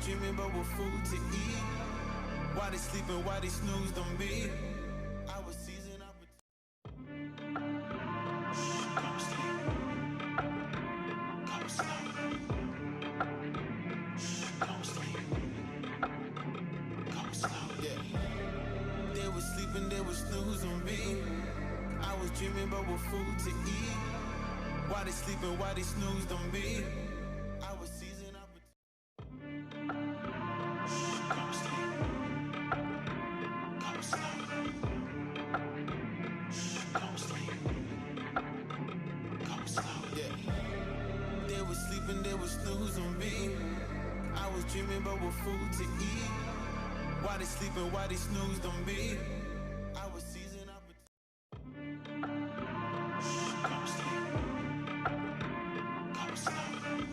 dreaming about what food to eat. Why they sleeping, why they snoozed on me? I was seizing opportunity. Come sleep. Come sleep. Come sleep. Come sleep. Yeah. They was sleeping, they was snooze on me. I was dreaming about what food to eat. Why they sleeping, why they snoozed on me? I was seizing opportunity. Come sleep. Come sleep. Come sleep. Come sleep. Yeah. They was sleeping, they was snooze on me. I was dreaming about what food to eat. Why they sleeping, why they snoozed on me? I was seizing opportunity. Come sleep. Come sleep.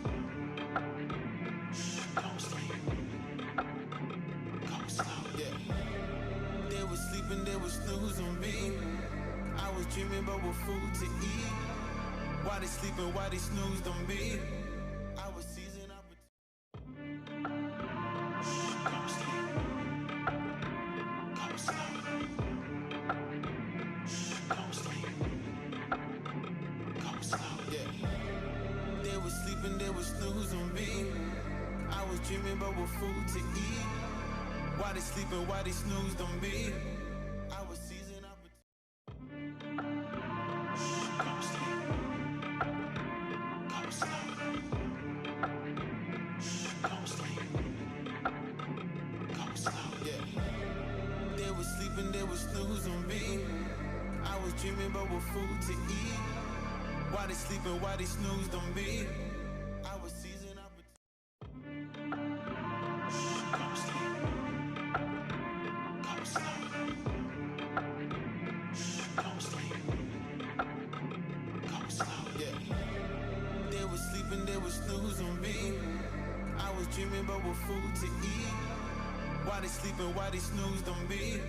Come sleep. Come sleep. Yeah. They was sleeping, they was snooze on me. I was dreaming about what food to eat. Why they sleeping, why they snoozed on me? I was seizing opportunity. Come sleep. Come sleep. Come sleep. Come sleep. Yeah. They was sleeping, they was snooze on me. I was dreaming about what food to eat. Why they sleeping, why they snoozed on me? I was seizing opportunity. Come sleep. Come sleep. Come sleep. Come sleep. Yeah. They was sleeping, they was snooze on me. I was dreaming about what food to eat. Why they sleeping, why they snoozed on me? I was seizing opportunity. Come sleep. Come sleep. Come sleep. Come sleep. Yeah. They was sleeping, they was snooze on me. I was dreaming about what food to eat. Why they sleeping, why they snoozed on me?